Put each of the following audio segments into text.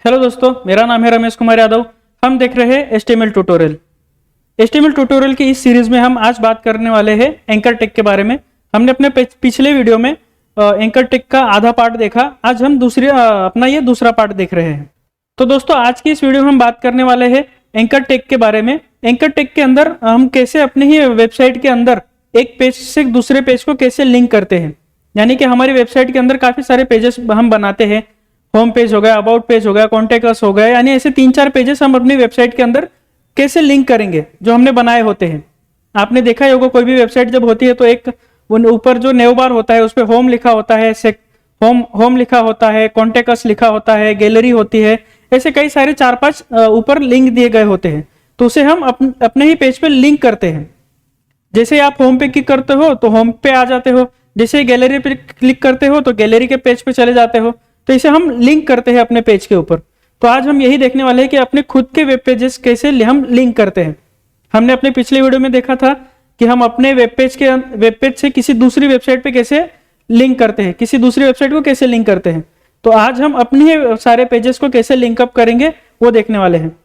Hello दोस्तों, मेरा नाम है रमेश कुमार यादव। हम देख रहे हैं HTML ट्यूटोरियल। HTML ट्यूटोरियल की इस सीरीज में हम आज बात करने वाले हैं एंकर टेक के बारे में। हमने अपने पिछले वीडियो में एंकर टेक का आधा पार्ट देखा। आज हम अपना ये दूसरा पार्ट देख रहे हैं। तो दोस्तों, आज की इस वीडियो में हम बात करने वाले हैं एंकर टेक के बारे में। एंकर टेक के अंदर हम कैसे अपने ही वेबसाइट के अंदर एक पेज से दूसरे पेज को कैसे लिंक करते हैं। यानी कि हमारी वेबसाइट के अंदर काफी सारे पेजेस हम बनाते हैं। होम पेज हो गया, अबाउट पेज हो गया, कॉन्टेक्ट अस हो गया, यानी ऐसे 3-4 पेजेस हम अपनी वेबसाइट के अंदर कैसे लिंक करेंगे जो हमने बनाए होते हैं। आपने देखा ही होगा, कोई भी वेबसाइट जब होती है तो एक ऊपर जो नेव बार होता है उस पर होम लिखा होता है, होम लिखा होता है, कॉन्टेक्ट अस लिखा होता है, गैलरी होती है, ऐसे कई सारे 4-5 ऊपर लिंक दिए गए होते हैं। तो उसे हम अपने ही पेज पे लिंक करते हैं। जैसे आप होम पे क्लिक करते हो तो होम पे आ जाते हो, जैसे गैलरी पे क्लिक करते हो तो गैलरी के पेज पे चले जाते हो। तो इसे हम लिंक करते हैं अपने पेज के ऊपर। तो आज हम यही देखने वाले हैं कि अपने खुद के वेब पेजेस कैसे हम लिंक करते हैं। हमने अपने पिछले वीडियो में देखा था कि हम अपने वेब पेज से किसी दूसरी वेबसाइट पे कैसे लिंक करते हैं, किसी दूसरी वेबसाइट को कैसे लिंक करते हैं। तो आज हम अपने सारे पेजेस को कैसे लिंक अप करेंगे वो देखने वाले हैं।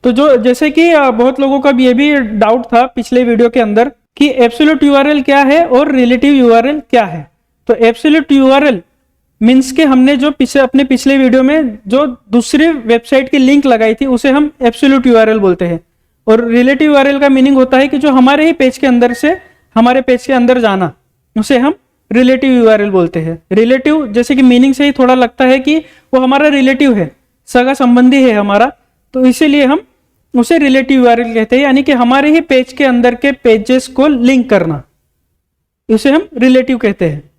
तो जैसे कि बहुत लोगों का ये भी डाउट था पिछले वीडियो के अंदर कि एब्सोल्यूट यूआरएल क्या है और रिलेटिव यूआरएल क्या है। तो एब्सोल्यूट यूआरएल मीन्स के हमने जो अपने पिछले वीडियो में जो दूसरी वेबसाइट की लिंक लगाई थी उसे हम एब्सोल्यूट यूआरएल बोलते हैं। और रिलेटिव यूआरएल का मीनिंग होता है कि जो हमारे ही पेज के अंदर से हमारे पेज के अंदर जाना, उसे हम रिलेटिव यूआरएल बोलते हैं। रिलेटिव जैसे कि मीनिंग से ही थोड़ा लगता है कि वो हमारा रिलेटिव है, सगा संबंधी है हमारा, तो इसीलिए हम उसे रिलेटिव यूआरएल कहते हैं। यानी कि हमारे ही पेज के अंदर के पेजेस को लिंक करना, उसे हम रिलेटिव कहते हैं।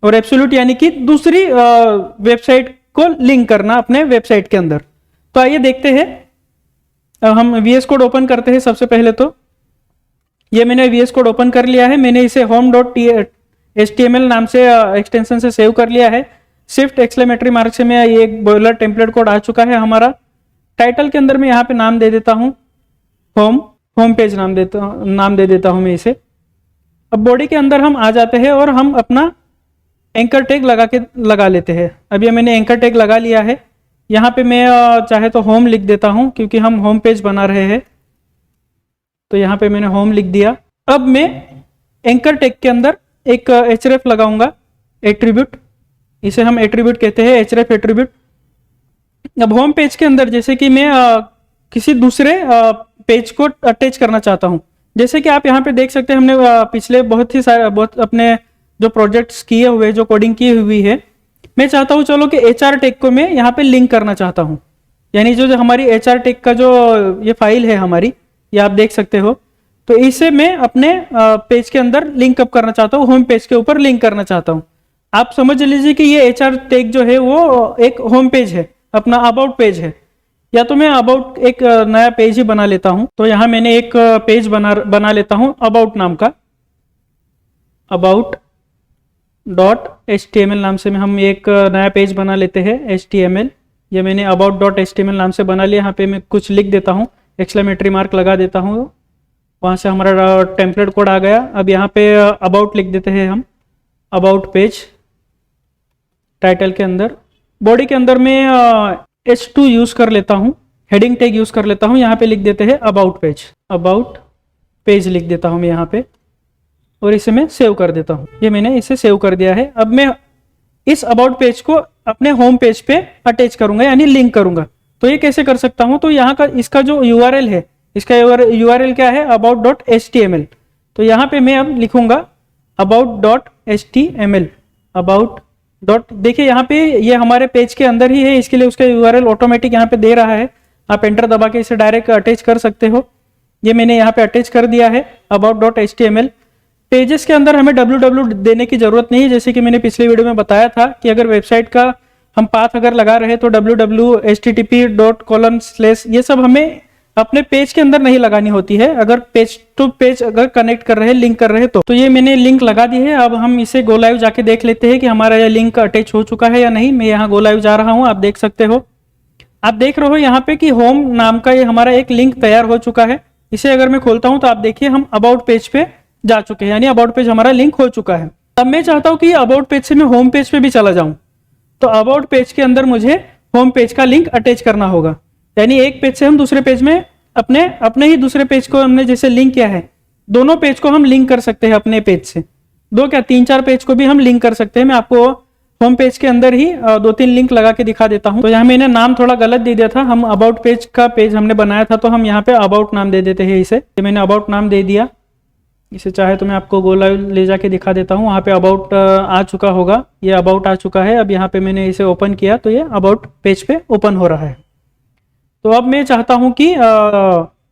और एब्सोल्यूट यानी कि दूसरी वेबसाइट को लिंक करना अपने वेबसाइट के अंदर। तो आइए देखते हैं। हम VS कोड ओपन करते हैं। सबसे पहले तो ये मैंने VS कोड ओपन कर लिया है। मैंने इसे home.html नाम से एक्सटेंशन से सेव कर लिया है। शिफ्ट एक्सक्लेमेटरी मार्क से मैं ये एक बॉयलर टेम्पलेट कोड आ चुका है हमारा। टाइटल के अंदर मैं यहाँ पे नाम दे देता हूँ होम पेज नाम दे देता हूँ मैं इसे। अब बॉडी के अंदर हम आ जाते हैं और हम अपना एंकर टैग लगा लेते हैं। अब ये मैंने एंकर टैग लगा लिया है। यहाँ पे मैं चाहे तो होम लिख देता हूँ क्योंकि हम होम पेज बना रहे हैं। तो यहाँ पे मैंने होम लिख दिया। अब मैं एंकर टैग के अंदर एक href लगाऊंगा, एट्रीब्यूट, इसे हम एट्रीब्यूट कहते हैं, href एट्रीब्यूट। अब होम पेज के अंदर जैसे कि मैं किसी दूसरे पेज को अटैच करना चाहता हूँ। जैसे कि आप यहाँ पे देख सकते हैं, हमने पिछले बहुत अपने जो प्रोजेक्ट्स किए हुए, जो कोडिंग की हुई है, मैं चाहता हूँ चलो कि HR टेक को मैं यहाँ पे लिंक करना चाहता हूँ। यानी जो हमारी HR टेक का जो ये फाइल है हमारी, ये आप देख सकते हो, तो इसे मैं अपने पेज के अंदर लिंक अप करना चाहता हूँ, होम पेज के ऊपर लिंक करना चाहता हूँ। आप समझ लीजिए कि ये HR टेक जो है वो एक होम पेज है, अपना अबाउट पेज है। या तो मैं अबाउट एक नया पेज ही बना लेता हूँ। तो यहाँ मैंने एक पेज बना लेता हूँ अबाउट नाम का, about.html नाम से हम एक नया पेज बना लेते हैं HTML। ये मैंने about.html नाम से बना लिया। यहाँ पे मैं कुछ लिख देता हूँ, एक्सक्लेमेटरी मार्क लगा देता हूँ, वहाँ से हमारा टेम्पलेट कोड आ गया। अब यहाँ पे अबाउट लिख देते हैं हम, अबाउट पेज। टाइटल के अंदर, बॉडी के अंदर मैं H2 यूज कर लेता हूँ, हेडिंग टैग यूज कर लेता हूँ। यहाँ पे लिख देते हैं अबाउट पेज लिख देता हूँ मैं यहाँ पे, और इसे मैं सेव कर देता हूँ। ये मैंने इसे सेव कर दिया है। अब मैं इस अबाउट पेज को अपने होम पेज पे अटैच करूंगा, यानी लिंक करूंगा। तो ये कैसे कर सकता हूँ? तो यहाँ का इसका जो URL है, इसका URL क्या है? about.html। तो यहाँ पे मैं अब लिखूंगा about.html। देखिए यहाँ पे ये हमारे पेज के अंदर ही है, इसके लिए उसका URL ऑटोमेटिक यहाँ पे दे रहा है। आप एंटर दबा के इसे डायरेक्ट अटैच कर सकते हो। ये मैंने यहाँ पे अटैच कर दिया है about.html। पेजेस के अंदर हमें www देने की जरूरत नहीं है। जैसे कि मैंने पिछले वीडियो में बताया था कि अगर वेबसाइट का हम पाथ अगर लगा रहे तो www http:/, ये सब हमें अपने पेज के अंदर नहीं लगानी होती है। अगर पेज टू पेज अगर कनेक्ट कर रहे हैं, लिंक कर रहे हैं तो ये मैंने लिंक लगा दी है। अब हम इसे गो लाइव जाके देख लेते हैं कि हमारा यह लिंक अटैच हो चुका है या नहीं। मैं यहाँ गो लाइव जा रहा हूँ, आप देख सकते हो। आप देख रहे हो यहाँ पे कि होम नाम का ये हमारा एक लिंक तैयार हो चुका है। इसे अगर मैं खोलता हूँ तो आप देखिए हम अबाउट पेज पे जा चुके हैं, यानी अबाउट पेज हमारा लिंक हो चुका है। अब मैं चाहता हूं कि अबाउट पेज से मैं होम पेज पे भी चला जाऊं। तो अबाउट पेज के अंदर मुझे होम पेज का लिंक अटैच करना होगा। यानी एक पेज से हम दूसरे पेज में अपने ही दूसरे पेज को हमने जैसे लिंक किया है, दोनों पेज को हम लिंक कर सकते हैं अपने पेज से। दो क्या 3-4 पेज को भी हम लिंक कर सकते हैं। मैं आपको होम पेज के अंदर ही 2-3 लिंक लगा के दिखा देता हूं। तो यहाँ मैंने नाम थोड़ा गलत दे दिया था, हम अबाउट पेज का पेज हमने बनाया था तो हम यहाँ पे अबाउट नाम दे देते हैं इसे। मैंने अबाउट नाम दे दिया। इसे चाहे तो मैं आपको गो लाइव ले जाके दिखा देता हूँ। वहाँ पे अबाउट आ चुका होगा, ये अबाउट आ चुका है। अब यहाँ पे मैंने इसे ओपन किया तो ये अबाउट पेज पे ओपन हो रहा है। तो अब मैं चाहता हूँ कि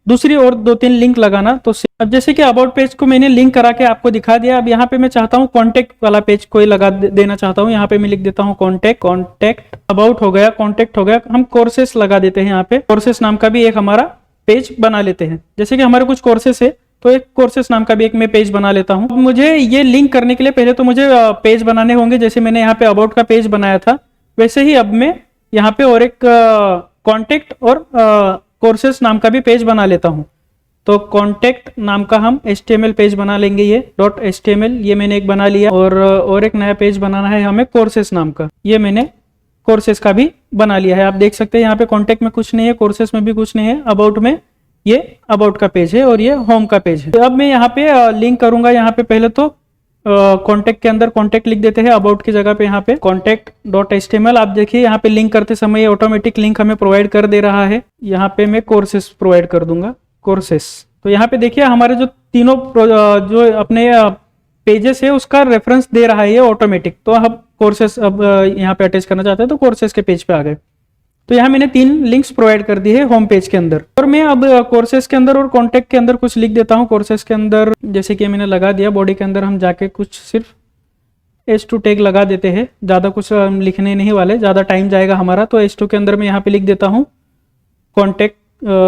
दूसरी और 2-3 लिंक लगाना। तो अब जैसे कि अबाउट पेज को मैंने लिंक करा के आपको दिखा दिया। अब यहाँ पे मैं चाहता हूँ कॉन्टेक्ट वाला पेज कोई लगा देना चाहता हूँ। यहाँ पे मैं लिख देता हूँ कॉन्टेक्ट। अबाउट हो गया, कॉन्टेक्ट हो गया। हम कोर्सेस लगा देते हैं। यहाँ पे कोर्सेस नाम का भी एक हमारा पेज बना लेते हैं। जैसे कि हमारे कुछ कोर्सेस है तो एक कोर्सेस नाम का भी एक मैं पेज बना लेता हूँ। मुझे ये लिंक करने के लिए पहले तो मुझे पेज बनाने होंगे। जैसे मैंने यहाँ पे अबाउट का पेज बनाया था वैसे ही अब मैं यहाँ पे और एक कॉन्टेक्ट और कोर्सेस नाम का भी पेज बना लेता हूँ। तो कॉन्टेक्ट नाम का हम HTML पेज बना लेंगे। ये .html ये मैंने एक बना लिया। और एक नया पेज बनाना है हमें कोर्सेस नाम का। ये मैंने कोर्सेस का भी बना लिया है। आप देख सकते हैं यहाँ पे कॉन्टेक्ट में कुछ नहीं है, कोर्सेस में भी कुछ नहीं है, अबाउट में ये अबाउट का पेज है और ये होम का पेज है। तो अब मैं यहाँ पे लिंक करूंगा। यहाँ पे पहले तो कॉन्टेक्ट के अंदर कॉन्टेक्ट लिख देते हैं, अबाउट की जगह पे यहाँ पे contact.html। आप देखिए यहाँ पे लिंक करते समय ये ऑटोमेटिक लिंक हमें प्रोवाइड कर दे रहा है। यहाँ पे मैं कोर्सेस प्रोवाइड कर दूंगा, कोर्सेस। तो यहाँ पे देखिए हमारे जो तीनों जो अपने पेजेस है उसका रेफरेंस दे रहा है ये ऑटोमेटिक। तो हम कोर्सेस अब यहाँ पे अटैच करना चाहते हैं तो कोर्सेस के पेज पे आ गए। तो यहाँ मैंने 3 लिंक्स प्रोवाइड कर दी है होम पेज के अंदर। और मैं अब कोर्सेस के अंदर और कॉन्टेक्ट के अंदर कुछ लिख देता हूँ। कोर्सेस के अंदर जैसे कि मैंने लगा दिया, बॉडी के अंदर हम जाके कुछ सिर्फ H2 टैग लगा देते हैं। ज़्यादा कुछ हम लिखने नहीं वाले, ज़्यादा टाइम जाएगा हमारा। तो H2 के अंदर मैं यहाँ पे लिख देता हूँ कॉन्टेक्ट।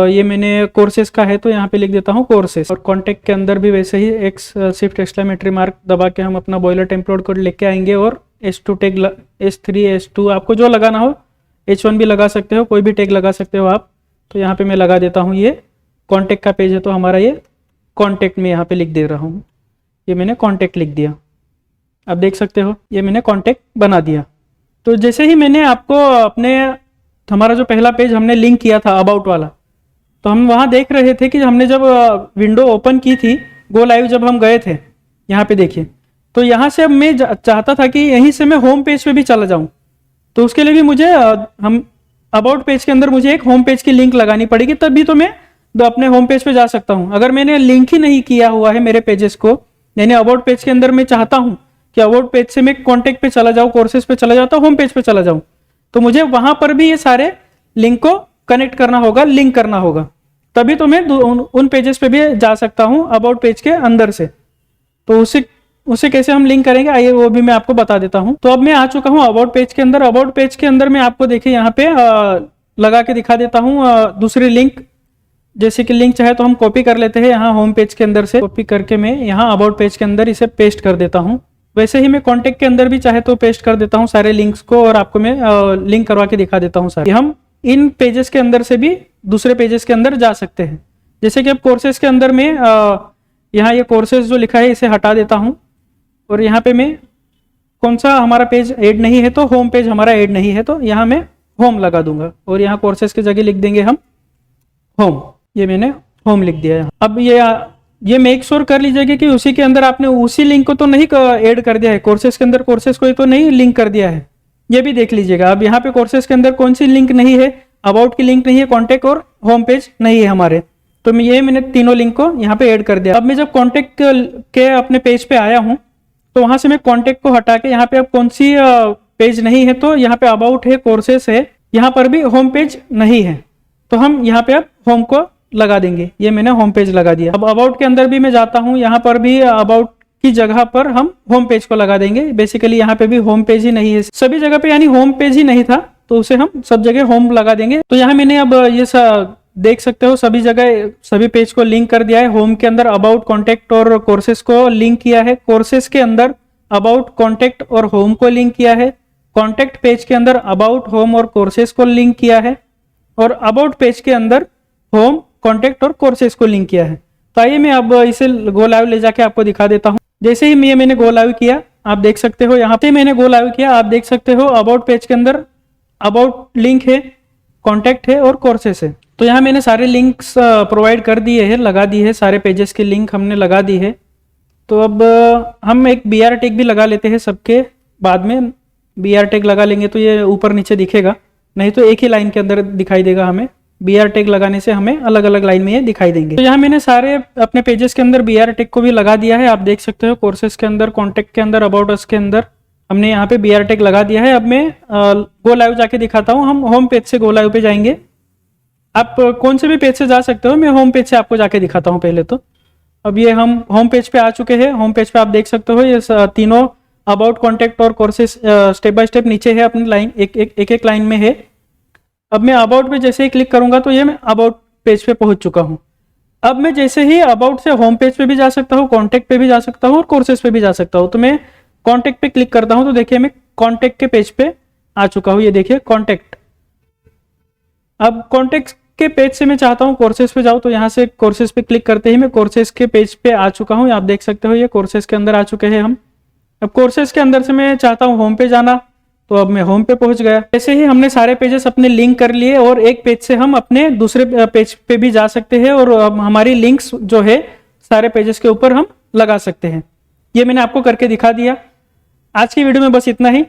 ये मैंने कोर्सेस का है तो यहाँ पे लिख देता हूँ कोर्सेस। और कॉन्टेक्ट के अंदर भी वैसे ही एक शिफ्ट एक्सक्लेमेटरी मार्क दबा के हम अपना बॉयलर टेम्पलेट कोड लेके आएंगे और H2 टैग H3 H2 आपको जो लगाना हो, H1 भी लगा सकते हो, कोई भी टैग लगा सकते हो आप। तो यहाँ पे मैं लगा देता हूँ ये कॉन्टेक्ट का पेज है तो हमारा ये कॉन्टेक्ट में यहाँ पे लिख दे रहा हूँ। ये मैंने कॉन्टेक्ट लिख दिया। आप देख सकते हो ये मैंने कॉन्टेक्ट बना दिया। तो जैसे ही मैंने आपको हमारा जो पहला पेज हमने लिंक किया था अबाउट वाला, तो हम वहाँ देख रहे थे कि हमने जब विंडो ओपन की थी, गो लाइव जब हम गए थे, यहाँ पे देखिए। तो यहाँ से अब मैं चाहता था कि यहीं से मैं होम पेज पे भी चला जाऊँ। तो उसके लिए भी मुझे हम अबाउट पेज के अंदर मुझे एक होम पेज की लिंक लगानी पड़ेगी, तभी तो मैं अपने होम पेज पे जा सकता हूं। अगर मैंने लिंक ही नहीं किया हुआ है मेरे पेजेस को, यानी अबाउट पेज के अंदर मैं चाहता हूं कि अबाउट पेज से मैं कॉन्टेक्ट पे चला जाऊं, कोर्सेज पे चला जाता, होम पेज पे चला जाऊं, तो मुझे वहां पर भी ये सारे लिंक को कनेक्ट करना होगा, लिंक करना होगा, तभी तो मैं उन पेजेस पे भी जा सकता हूं अबाउट पेज के अंदर से। तो उसे कैसे हम लिंक करेंगे आइए वो भी मैं आपको बता देता हूं। तो अब मैं आ चुका हूं अबाउट पेज के अंदर। अबाउट पेज के अंदर मैं आपको देखिए यहाँ पे लगा के दिखा देता हूं दूसरी लिंक। जैसे कि लिंक चाहे तो हम कॉपी कर लेते हैं, यहाँ होम पेज के अंदर से कॉपी करके मैं यहाँ अबाउट पेज के अंदर इसे पेस्ट कर देता हूँ। वैसे ही मैं कॉन्टेक्ट के अंदर भी चाहे तो पेस्ट कर देता हूँ सारे लिंक्स को, और आपको मैं लिंक करवा के दिखा देता हूँ सारे। हम इन पेजेस के अंदर से भी दूसरे पेजेस के अंदर जा सकते हैं। जैसे कि अब कोर्सेज के अंदर में यहाँ ये कोर्सेज जो लिखा है इसे हटा देता हूँ, और यहाँ पे मैं कौन सा हमारा पेज ऐड नहीं है तो होम पेज हमारा ऐड नहीं है, तो यहाँ मैं होम लगा दूंगा और यहाँ कोर्सेज की जगह लिख देंगे हम होम। ये मैंने होम लिख दिया है। अब ये मेक श्योर कर लीजिएगा कि उसी के अंदर आपने उसी लिंक को तो नहीं ऐड कर दिया है, कोर्सेज के अंदर कोर्सेज को तो नहीं लिंक कर दिया है, ये भी देख लीजिएगा। अब यहाँ पे कोर्सेज के अंदर कौन सी लिंक नहीं है, अबाउट की लिंक नहीं है, कॉन्टेक्ट और होम पेज नहीं है हमारे, तो मैंने तीनों लिंक को यहाँ पे ऐड कर दिया। अब मैं जब कॉन्टेक्ट के अपने पेज पे आया हूँ तो वहां से मैं कॉन्टेक्ट को हटा के यहाँ पे अब कौन सी पेज नहीं है, तो यहाँ पे अबाउट है, कोर्सेस है, यहाँ पर भी होम पेज नहीं है, तो हम यहाँ पे अब होम को लगा देंगे। ये मैंने होम पेज लगा दिया। अब अबाउट के अंदर भी मैं जाता हूँ, यहाँ पर भी अबाउट की जगह पर हम होम पेज को लगा देंगे। बेसिकली यहाँ पे भी होम पेज ही नहीं है सभी जगह पे, यानी होम पेज ही नहीं था, तो उसे हम सब जगह होम लगा देंगे। तो यहाँ मैंने अब ये देख सकते हो सभी जगह सभी पेज को लिंक कर दिया है। होम के अंदर अबाउट, कॉन्टेक्ट और कोर्सेज को लिंक किया है, कोर्सेज के अंदर अबाउट, कॉन्टेक्ट और होम को लिंक किया है, कॉन्टेक्ट पेज के अंदर अबाउट, होम और कोर्सेज को लिंक किया है, और अबाउट पेज के अंदर होम, कॉन्टेक्ट और कोर्सेज को लिंक किया है। तो आइए मैं अब इसे गो लाइव ले जाके आपको दिखा देता हूँ। जैसे ही मैंने गो लाइव किया, आप देख सकते हो यहाँ पे मैंने गो लाइव किया, आप देख सकते हो अबाउट पेज के अंदर अबाउट लिंक है, कॉन्टैक्ट है और कोर्सेस है। तो यहाँ मैंने सारे लिंक्स प्रोवाइड कर दिए हैं, लगा दी है, सारे पेजेस के लिंक हमने लगा दी है। तो अब हम एक BR टैग भी लगा लेते हैं सबके बाद में। BR टैग लगा लेंगे तो ये ऊपर नीचे दिखेगा, नहीं तो एक ही लाइन के अंदर दिखाई देगा हमें। BR टैग लगाने से हमें अलग अलग लाइन में ये दिखाई देंगे। तो यहाँ मैंने सारे अपने पेजेस के अंदर BR टैग को भी लगा दिया है, आप देख सकते हो। कोर्सेज के अंदर, कॉन्टैक्ट के अंदर, अबाउट अस के अंदर हमने यहाँ पे BR टैग लगा दिया है। अब मैं गो लाइव जाके दिखाता हूँ। हम होम पेज से गो लाइव पे जाएंगे। आप कौन से भी पेज से जा सकते हो, मैं होम पेज से आपको जाके दिखाता हूँ पहले तो। अब ये हम होम पेज पे आ चुके हैं। होम पेज पे आप देख सकते हो ये तीनों अबाउट, कॉन्टैक्ट और कोर्सेज स्टेप बाय स्टेप नीचे है, अपनी लाइन एक लाइन में है। अब मैं अबाउट पे जैसे ही क्लिक करूंगा तो ये मैं अबाउट पेज पे पहुंच चुका हूं। अब मैं जैसे ही अबाउट से होम पेज पे भी जा सकता हूं, कॉन्टैक्ट पे भी जा सकता हूं और कोर्सेज पे भी जा सकता हूं। तो मैं कॉन्टैक्ट पे क्लिक करता हूं तो देखिए मैं कॉन्टैक्ट के पेज पे आ चुका हूं। ये देखिए कॉन्टैक्ट। अब कॉन्टैक्ट के पेज से मैं चाहता हूं कोर्सेज पे जाऊं, तो यहां से कोर्सेज पे क्लिक करते ही मैं कोर्सेज के पेज पे आ चुका हूं। आप देख सकते हो ये कोर्सेज के अंदर आ चुके हैं हम। अब कोर्सेज के अंदर से मैं चाहता हूं होम पे जाना, तो अब मैं होम पे पहुंच गया। ऐसे ही हमने सारे पेजेस अपने लिंक कर लिए और एक पेज से हम अपने दूसरे पेज पे भी जा सकते हैं और हमारी लिंक्स जो है सारे पेजेस के ऊपर हम लगा सकते हैं। ये मैंने आपको करके दिखा दिया। आज की वीडियो में बस इतना ही।